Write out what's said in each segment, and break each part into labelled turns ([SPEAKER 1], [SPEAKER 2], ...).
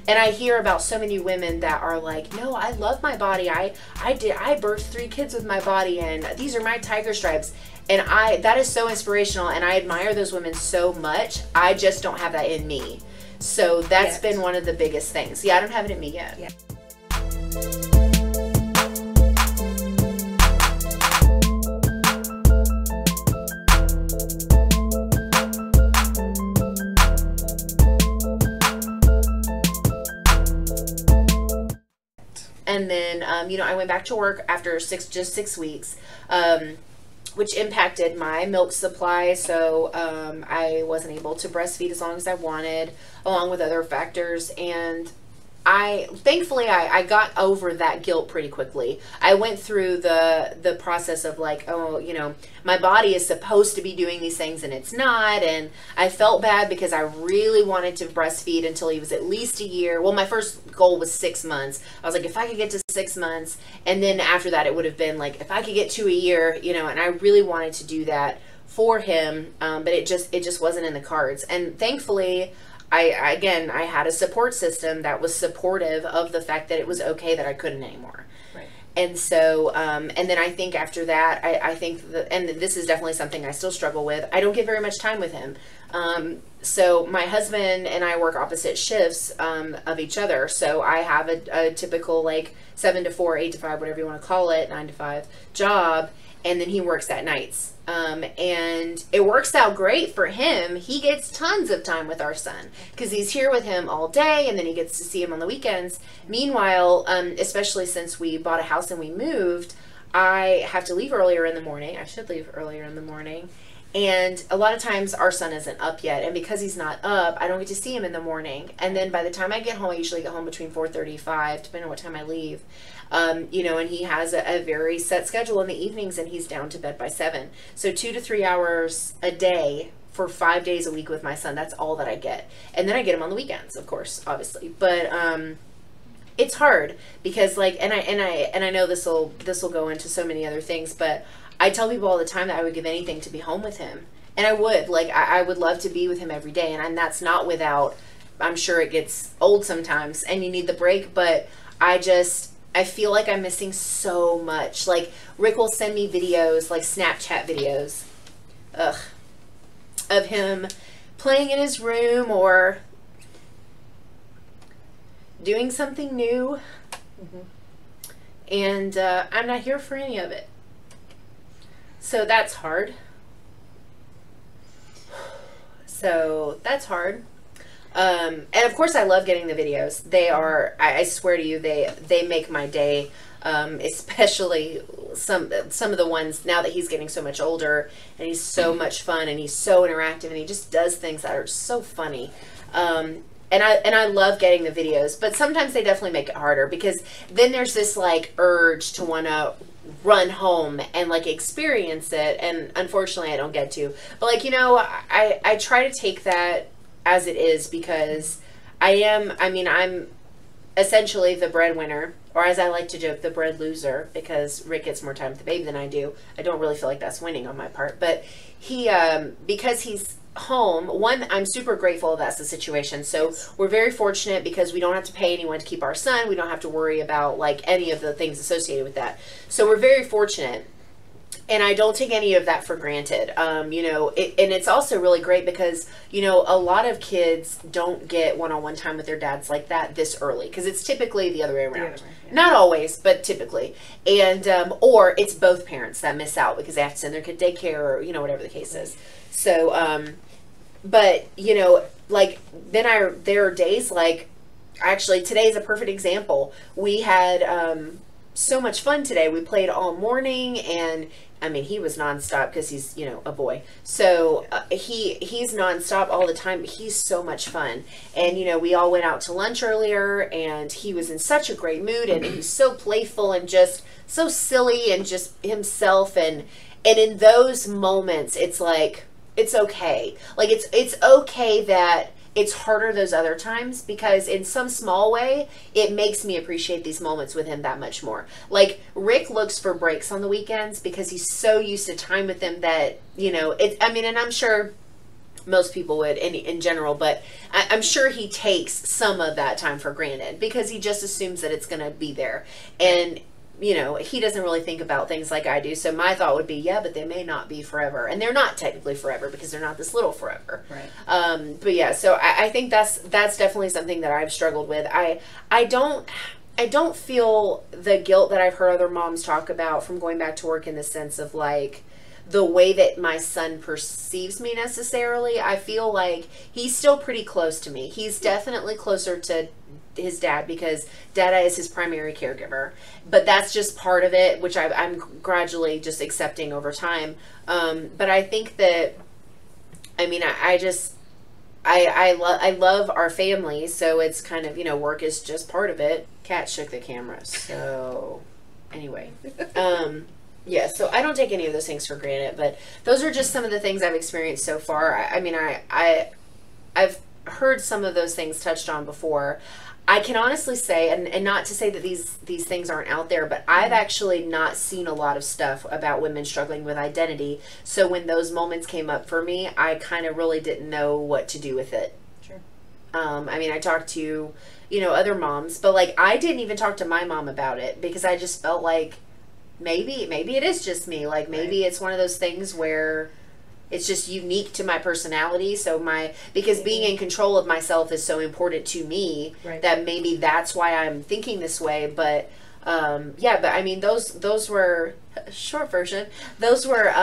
[SPEAKER 1] And I hear about so many women that are like, no, I love my body. I birthed 3 kids with my body, and these are my tiger stripes. And that is so inspirational, and I admire those women so much. I just don't have that in me. So that's been one of the biggest things. Yeah, I don't have it in me yet.
[SPEAKER 2] Yeah.
[SPEAKER 1] And then, you know, I went back to work after just 6 weeks, which impacted my milk supply. So I wasn't able to breastfeed as long as I wanted, along with other factors. And thankfully I got over that guilt pretty quickly. I went through the process of like, oh, you know, my body is supposed to be doing these things and it's not. And I felt bad because I really wanted to breastfeed until he was at least a year. Well, my first goal was 6 months. I was like, if I could get to 6 months, and then after that, it would have been like, if I could get to a year, you know, and I really wanted to do that for him. But it just wasn't in the cards. And thankfully, I had a support system that was supportive of the fact that it was okay that I couldn't anymore.
[SPEAKER 2] Right.
[SPEAKER 1] And so, and then I think after that, I think that, and this is definitely something I still struggle with, I don't get very much time with him. So my husband and I work opposite shifts of each other. So I have a typical like 7 to 4, 8 to 5, whatever you want to call it, 9 to 5 job. And then he works at nights. And it works out great for him. He gets tons of time with our son because he's here with him all day, and then he gets to see him on the weekends. Meanwhile, especially since we bought a house and we moved, I have to leave earlier in the morning. I should leave earlier in the morning. And a lot of times our son isn't up yet. And because he's not up, I don't get to see him in the morning. And then by the time I get home, I usually get home between 4:35, depending on what time I leave. You know, and he has a very set schedule in the evenings, and he's down to bed by 7. So 2 to 3 hours a day for 5 days a week with my son. That's all that I get. And then I get him on the weekends, of course, obviously. But it's hard because like, and I know this will go into so many other things, but I tell people all the time that I would give anything to be home with him. And I would, like, I would love to be with him every day. And that's not without, I'm sure it gets old sometimes and you need the break, but I feel like I'm missing so much. Like, Rick will send me videos, like Snapchat videos, of him playing in his room or doing something new. Mm-hmm. And I'm not here for any of it. So that's hard. So that's hard. And of course I love getting the videos. They are, I swear to you, they make my day. Especially some of the ones now that he's getting so much older and he's so much fun and he's so interactive and he just does things that are so funny. And I love getting the videos, but sometimes they definitely make it harder because then there's this like urge to want to run home and like experience it, and unfortunately I don't get to. But like, you know, I try to take that as it is because I'm essentially the breadwinner, or as I like to joke, the bread loser, because Rick gets more time with the baby than I do. I don't really feel like that's winning on my part, but he because he's home, one, I'm super grateful that's the situation. So we're very fortunate because we don't have to pay anyone to keep our son. We don't have to worry about like any of the things associated with that. So we're very fortunate. And I don't take any of that for granted. You know, and it's also really great because, you know, a lot of kids don't get one-on-one time with their dads like that this early because it's typically the other way around. Yeah. Not always, but typically. And, or it's both parents that miss out because they have to send their kid daycare or, you know, whatever the case is. So, but, you know, like, then there are days like, actually, today's a perfect example. We had so much fun today. We played all morning, and, I mean, he was nonstop because he's, you know, a boy. So he's nonstop all the time. He's so much fun. And, you know, we all went out to lunch earlier, and he was in such a great mood, and he's so playful and just so silly and just himself. And in those moments, it's like, it's okay. Like, it's okay that it's harder those other times because in some small way, it makes me appreciate these moments with him that much more. Like, Rick looks for breaks on the weekends because he's so used to time with them that, you know, and I'm sure most people would in general, but I'm sure he takes some of that time for granted because he just assumes that it's going to be there. And, you know, he doesn't really think about things like I do. So my thought would be, yeah, but they may not be forever. And they're not technically forever because they're not this little forever.
[SPEAKER 2] Right.
[SPEAKER 1] But yeah, so I think that's definitely something that I've struggled with. I don't feel the guilt that I've heard other moms talk about from going back to work in the sense of like, the way that my son perceives me necessarily. I feel like he's still pretty close to me. He's definitely closer to his dad because dada is his primary caregiver. But that's just part of it, which I'm gradually just accepting over time. But I think that, I mean, I love our family, so it's kind of, you know, work is just part of it. Cat shook the camera, so anyway. Yeah, so I don't take any of those things for granted, but those are just some of the things I've experienced so far. I mean, I've heard some of those things touched on before. I can honestly say, and not to say that these things aren't out there, but I've actually not seen a lot of stuff about women struggling with identity. So when those moments came up for me, I kind of really didn't know what to do with it.
[SPEAKER 2] Sure.
[SPEAKER 1] I mean, I talked to, you know, other moms, but like I didn't even talk to my mom about it because I just felt like maybe it is just me. Like maybe it's one of those things where it's just unique to my personality. So because being in control of myself is so important to me that maybe that's why I'm thinking this way. But yeah, but I mean those were short version. Those are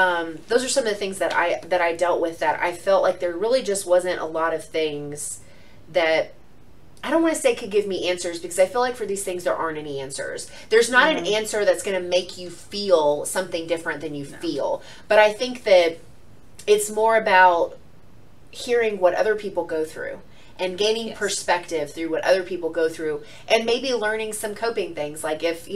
[SPEAKER 1] some of the things that I dealt with that I felt like there really just wasn't a lot of things that I don't want to say could give me answers because I feel like for these things there aren't any answers. There's not an answer that's going to make you feel something different than you feel. But I think that it's more about hearing what other people go through and gaining perspective through what other people go through and maybe learning some coping things. Like if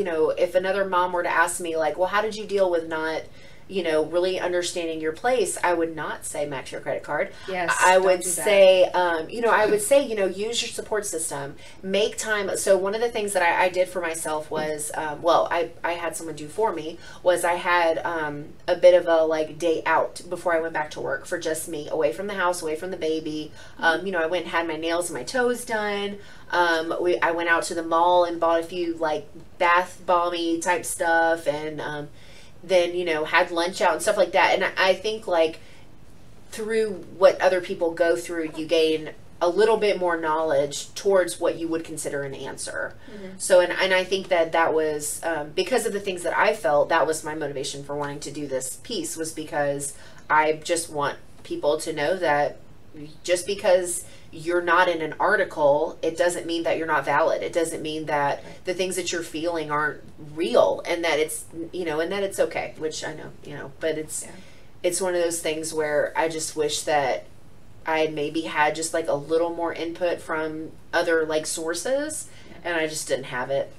[SPEAKER 1] another mom were to ask me like, well, how did you deal with not, you know, really understanding your place, I would not say max your credit card.
[SPEAKER 2] Yes,
[SPEAKER 1] I would say, I would say, you know, use your support system, make time. So one of the things that I did for myself was, I had someone do for me was I had a bit of a like day out before I went back to work for just me, away from the house, away from the baby. You know, I went and had my nails and my toes done. I went out to the mall and bought a few like bath balmy type stuff and, then, you know, had lunch out and stuff like that. And I think like through what other people go through, you gain a little bit more knowledge towards what you would consider an answer. So, and I think that was, because of the things that I felt, that was my motivation for wanting to do this piece, was because I just want people to know that just because you're not in an article, it doesn't mean that you're not valid. It doesn't mean that the things that you're feeling aren't real and that it's, you know, and that it's okay, which I know, you know, but it's one of those things where I just wish that I maybe had just like a little more input from other like sources and I just didn't have it.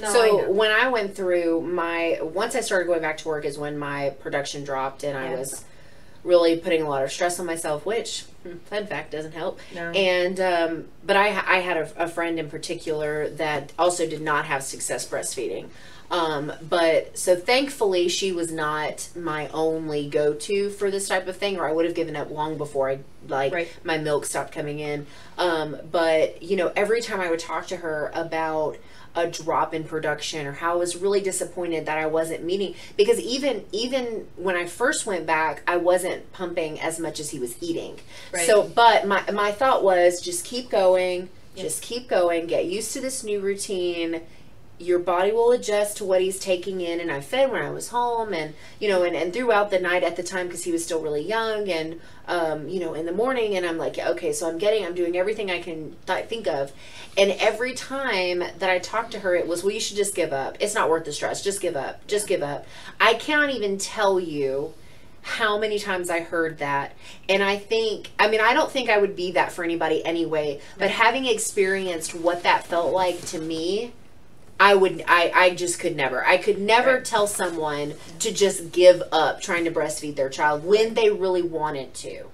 [SPEAKER 1] No, so when I went through once I started going back to work is when my production dropped and I was really putting a lot of stress on myself, which fun fact doesn't help. No. And but I had a friend in particular that also did not have success breastfeeding. But so thankfully she was not my only go-to for this type of thing, or I would have given up long before my milk stopped coming in. But you know, every time I would talk to her about a drop in production or how I was really disappointed that I wasn't meeting, because even when I first went back, I wasn't pumping as much as he was eating. So, but my thought was just keep going, just keep going, get used to this new routine. Your body will adjust to what he's taking in. And I fed when I was home and, you know, and throughout the night at the time, because he was still really young and, you know, in the morning. And I'm like, okay, so I'm doing everything I can think of. And every time that I talked to her, it was, well, you should just give up. It's not worth the stress. Just give up. Just give up. I can't even tell you how many times I heard that. And I don't think I would be that for anybody anyway, but having experienced what that felt like to me, I just could never. I could never tell someone to just give up trying to breastfeed their child when they really wanted to.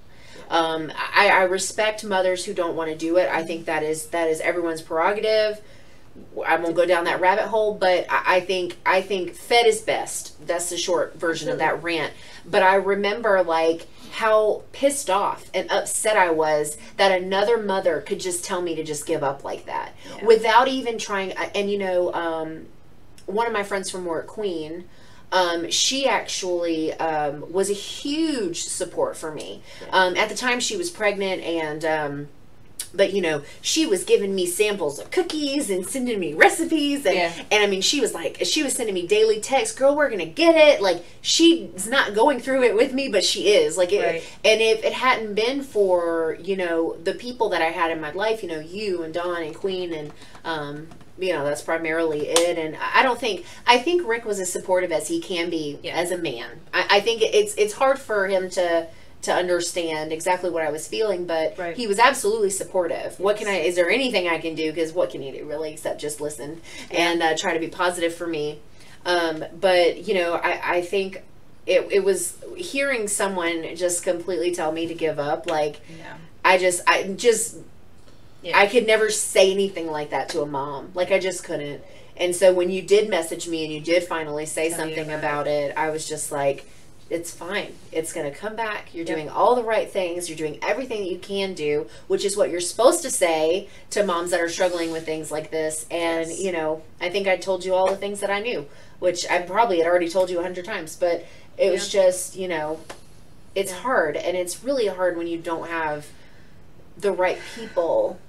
[SPEAKER 1] I respect mothers who don't want to do it. I think that is everyone's prerogative. I won't go down that rabbit hole, but I think fed is best. That's the short version of that rant. But I remember like how pissed off and upset I was that another mother could just tell me to just give up like that without even trying. And one of my friends from work, Queen, she actually was a huge support for me. At the time she was pregnant, and but she was giving me samples of cookies and sending me recipes, and I mean, she was sending me daily texts, girl, we're gonna get it. Like, she's not going through it with me, but she is, like, it, and if it hadn't been for the people that I had in my life, you and Dawn and Queen, and that's primarily it. And I think Rick was as supportive as he can be as a man. I think it's hard for him to understand exactly what I was feeling, but he was absolutely supportive. Is there anything I can do? Because what can you do really except just listen and try to be positive for me. But I think it was hearing someone just completely tell me to give up. Like, I could never say anything like that to a mom. Like, I just couldn't. And so when you did message me and you did finally say something about it, I was just like, it's fine. It's going to come back. You're doing all the right things. You're doing everything that you can do, which is what you're supposed to say to moms that are struggling with things like this. And, I think I told you all the things that I knew, which I probably had already told you 100 times. But it was just, it's hard. And it's really hard when you don't have the right people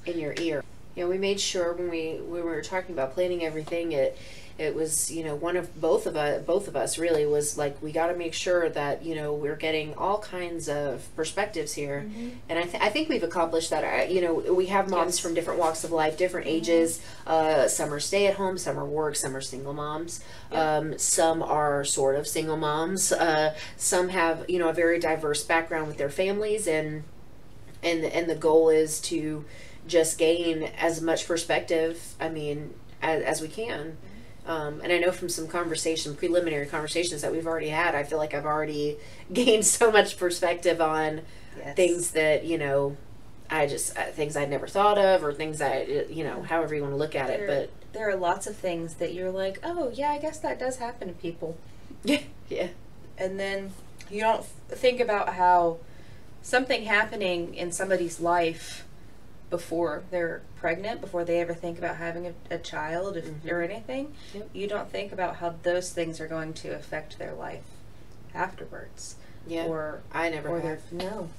[SPEAKER 1] in your ear. We made sure when we were talking about planning everything, it was, one of both of us really was like, we got to make sure that, we're getting all kinds of perspectives here. And I think we've accomplished that. We have moms from different walks of life, different ages. Some are stay at home, some are work, some are single moms. Some are sort of single moms. Some have, a very diverse background with their families, and the goal is to just gain as much perspective, as we can. And I know from some preliminary conversations that we've already had, I feel like I've already gained so much perspective on things that, things I'd never thought of, or things that, however you want to look at it. But
[SPEAKER 2] there are lots of things that you're like, oh yeah, I guess that does happen to people.
[SPEAKER 1] Yeah.
[SPEAKER 2] And then you don't think about how something happening in somebody's life before they're pregnant, before they ever think about having a child or anything, you don't think about how those things are going to affect their life afterwards. Or
[SPEAKER 1] I never have.
[SPEAKER 2] No.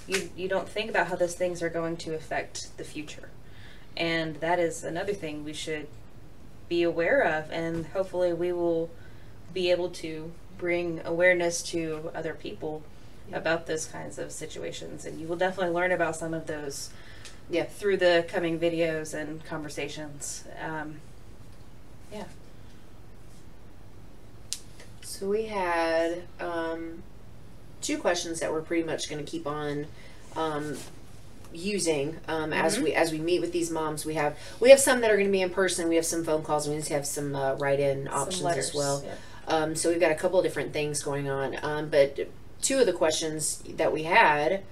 [SPEAKER 2] You don't think about how those things are going to affect the future. And that is another thing we should be aware of, and hopefully we will be able to bring awareness to other people about those kinds of situations. And you will definitely learn about some of those through the coming videos and conversations.
[SPEAKER 1] So we had 2 questions that we're pretty much going to keep on using as we meet with these moms. We have some that are going to be in person. We have some phone calls. We just have some write-in options as well. So we've got a couple of different things going on. But 2 of the questions that we had,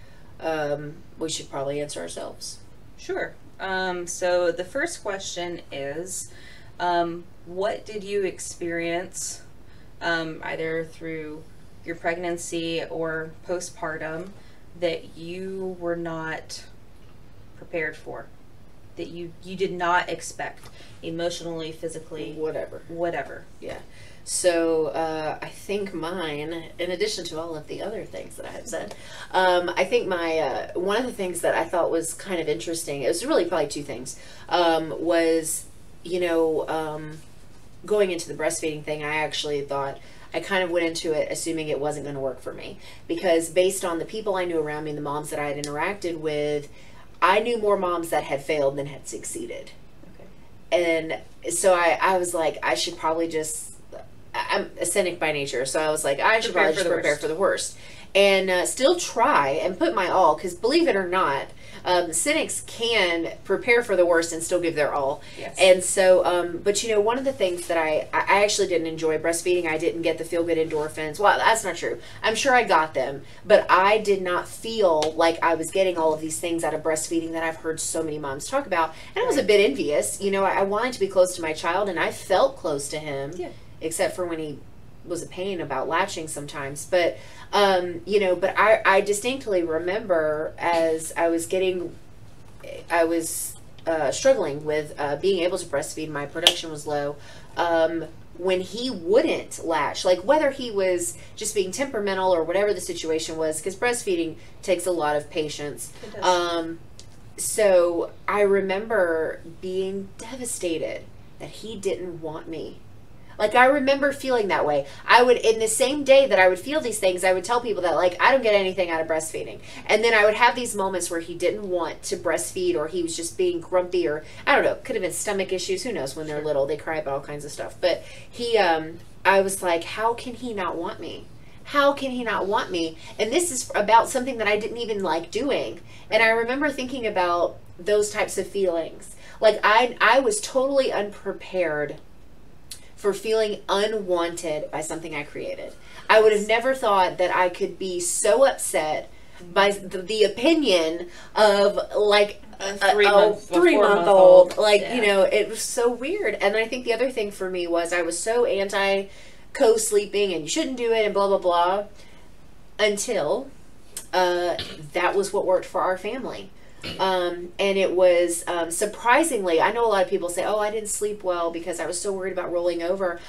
[SPEAKER 1] we should probably answer ourselves.
[SPEAKER 2] Sure. So the first question is, what did you experience, either through your pregnancy or postpartum, that you were not prepared for, that you did not expect, emotionally, physically, whatever?
[SPEAKER 1] Yeah. So I think mine, in addition to all of the other things that I have said, I think my one of the things that I thought was kind of interesting, it was really probably 2 things, was, going into the breastfeeding thing, I actually thought, I kind of went into it assuming it wasn't going to work for me, because based on the people I knew around me, the moms that I had interacted with, I knew more moms that had failed than had succeeded. And so I was like, I should probably I'm a cynic by nature, so I was like, I should probably just prepare for the worst. And still try and put my all, because believe it or not, cynics can prepare for the worst and still give their all. And so, but one of the things that I actually didn't enjoy breastfeeding, I didn't get the feel-good endorphins. Well, that's not true. I'm sure I got them, but I did not feel like I was getting all of these things out of breastfeeding that I've heard so many moms talk about. And I was a bit envious. I wanted to be close to my child, and I felt close to him. Except for when he was a pain about latching sometimes. But but I distinctly remember as I was struggling with being able to breastfeed. My production was low. When he wouldn't latch, like whether he was just being temperamental or whatever the situation was, because breastfeeding takes a lot of patience.
[SPEAKER 2] It does.
[SPEAKER 1] So I remember being devastated that he didn't want me. Like, I remember feeling that way. I would, in the same day that I would feel these things, I would tell people that, like, I don't get anything out of breastfeeding. And then I would have these moments where he didn't want to breastfeed, or he was just being grumpy, or, I don't know, could have been stomach issues. Who knows? When they're little, they cry about all kinds of stuff. But I was like, how can he not want me? How can he not want me? And this is about something that I didn't even like doing. And I remember thinking about those types of feelings. Like, I was totally unprepared for feeling unwanted by something I created. I would have never thought that I could be so upset by the opinion of, like,
[SPEAKER 2] A
[SPEAKER 1] a
[SPEAKER 2] 3-month
[SPEAKER 1] old. Like,
[SPEAKER 2] Yeah.
[SPEAKER 1] it was so weird. And I think the other thing for me was I was so anti co-sleeping and you shouldn't do it and blah, blah, blah, until that was what worked for our family. And it was surprisingly, I know a lot of people say, oh, I didn't sleep well because I was so worried about rolling over.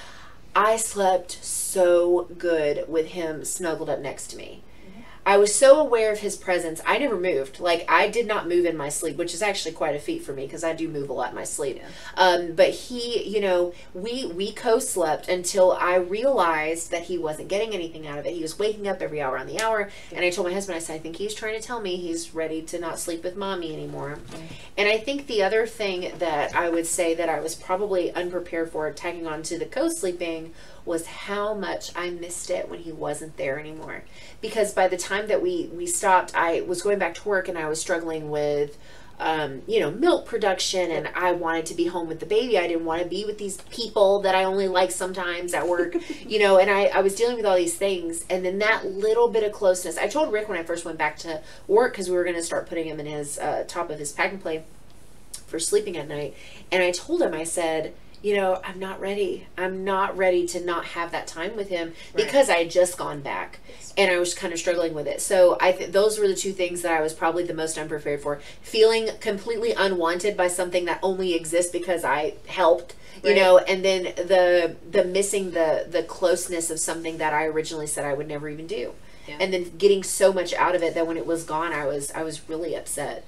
[SPEAKER 1] I slept so good with him snuggled up next to me. I was so aware of his presence. I never moved. Like, I did not move in my sleep, which is actually quite a feat for me because I do move a lot in my sleep.
[SPEAKER 2] Yeah.
[SPEAKER 1] But he, we co-slept until I realized that he wasn't getting anything out of it. He was waking up every hour on the hour. And I told my husband, I said, I think he's trying to tell me he's ready to not sleep with mommy anymore. And I think the other thing that I would say that I was probably unprepared for, tagging on to the co-sleeping, was how much I missed it when he wasn't there anymore. Because by the time that we stopped, I was going back to work and I was struggling with, milk production, and I wanted to be home with the baby. I didn't want to be with these people that I only like sometimes at work, and I was dealing with all these things. And then that little bit of closeness, I told Rick when I first went back to work, because we were going to start putting him in his top of his pack and play for sleeping at night. And I told him, I said, I'm not ready. I'm not ready to not have that time with him, because I had just gone back and I was kind of struggling with it. So those were the two things that I was probably the most unprepared for. Feeling completely unwanted by something that only exists because I helped, and then the missing the closeness of something that I originally said I would never even do. Yeah. And then getting so much out of it that when it was gone, I was really upset.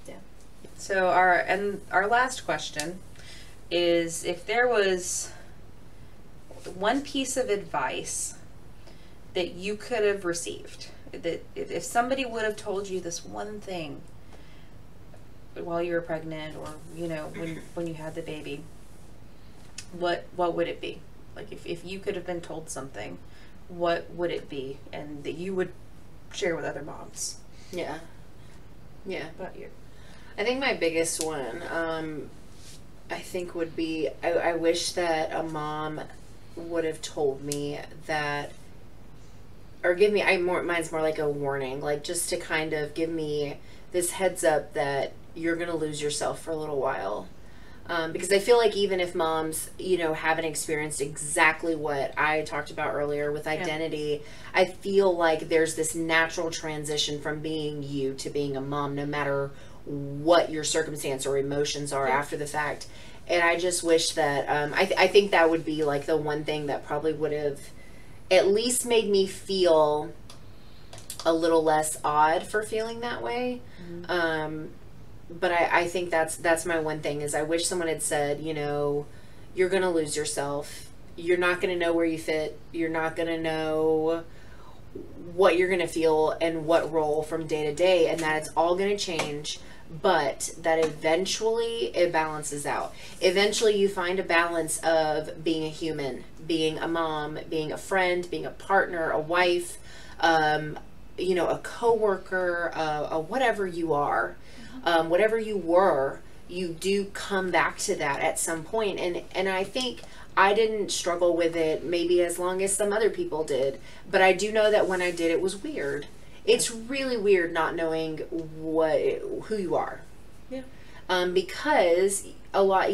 [SPEAKER 2] Yeah. So our last question is, if there was one piece of advice that you could have received, that if somebody would have told you this one thing while you were pregnant, or when you had the baby, what would it be? Like, if you could have been told something, what would it be, and that you would share with other moms?
[SPEAKER 1] Yeah.
[SPEAKER 2] What about you?
[SPEAKER 1] I think my biggest one, I think, would be, I wish that a mom would have told me that, or give me, mine's more like a warning, like just to kind of give me this heads up that you're going to lose yourself for a little while. Because I feel like even if moms, haven't experienced exactly what I talked about earlier with identity, I feel like there's this natural transition from being you to being a mom, no matter what your circumstance or emotions are after the fact. And I just wish that, I think that would be like the one thing that probably would have at least made me feel a little less odd for feeling that way. But I think that's my one thing, is I wish someone had said, you're going to lose yourself. You're not going to know where you fit. You're not going to know what you're going to feel and what role from day to day, and that it's all going to change, but that eventually it balances out. Eventually you find a balance of being a human, being a mom, being a friend, being a partner, a wife, a coworker, whatever you are, whatever you were, you do come back to that at some point. And I think I didn't struggle with it maybe as long as some other people did, but I do know that when I did, it was weird. It's really weird not knowing who you are.
[SPEAKER 2] Yeah.
[SPEAKER 1] Because a lot,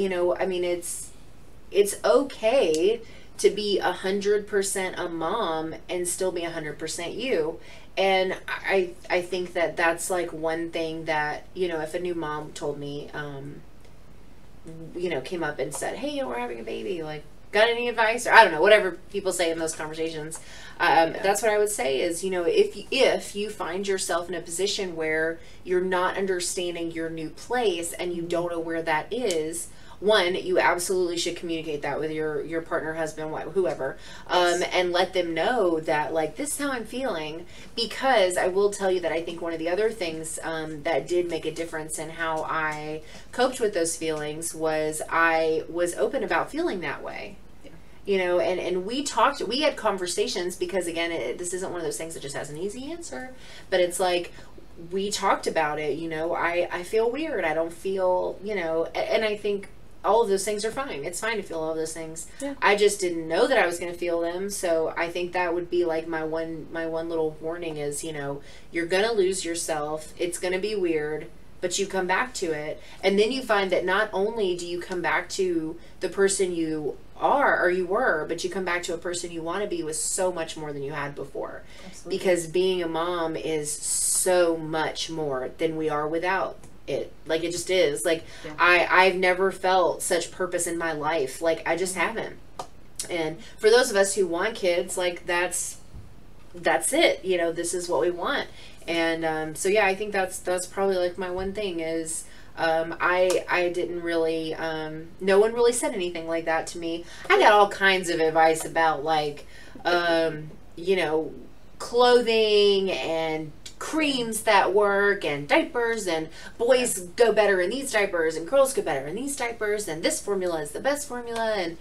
[SPEAKER 1] it's okay to be 100% a mom and still be 100% you. And I think that that's like one thing that, you know, if a new mom told me, you know, came up and said, hey, you know, we're having a baby, like, got any advice? Or I don't know, whatever people say in those conversations. That's what I would say is, you know, if you find yourself in a position where you're not understanding your new place and you don't know where that is, one, you absolutely should communicate that with your partner, husband, whoever, and let them know that, like, this is how I'm feeling. Because I will tell you that I think one of the other things that did make a difference in how I coped with those feelings was I was open about feeling that way. You know, and we had conversations, because again, this isn't one of those things that just has an easy answer, but it's like, we talked about it. You know, I feel weird, I don't feel, you know, and I think all of those things are fine. It's fine to feel all of those things.
[SPEAKER 2] Yeah.
[SPEAKER 1] I just didn't know that I was going to feel them. So I think that would be like my one little warning is, you know, you're going to lose yourself. It's going to be weird, but you come back to it. And then you find that not only do you come back to the person you are or you were, but you come back to a person you want to be with so much more than you had before.
[SPEAKER 2] Absolutely.
[SPEAKER 1] Because being a mom is so much more than we are without it. Like, it just is. Like, yeah. I've never felt such purpose in my life. Like, I just haven't. And for those of us who want kids, like, that's it. You know, this is what we want. And so yeah, I think that's probably like my one thing is I didn't really no one really said anything like that to me. I got all kinds of advice about, like, you know, clothing and creams that work and diapers, and boys go better in these diapers and girls go better in these diapers, and this formula is the best formula, and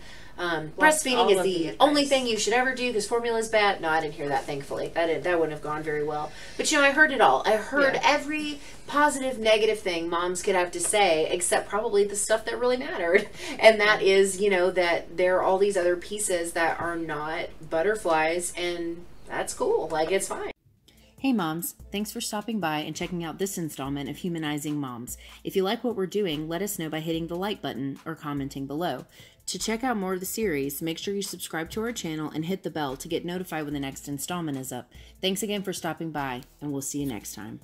[SPEAKER 1] breastfeeding is the only thing you should ever do because formula is bad. No, I didn't hear that, thankfully. That wouldn't have gone very well. But, you know, I heard it all. I heard every positive, negative thing moms could have to say, except probably the stuff that really mattered. And that is, you know, that there are all these other pieces that are not butterflies, and that's cool. Like, it's fine.
[SPEAKER 3] Hey moms, thanks for stopping by and checking out this installment of Humanizing Moms. If you like what we're doing, let us know by hitting the like button or commenting below. To check out more of the series, make sure you subscribe to our channel and hit the bell to get notified when the next installment is up. Thanks again for stopping by, and we'll see you next time.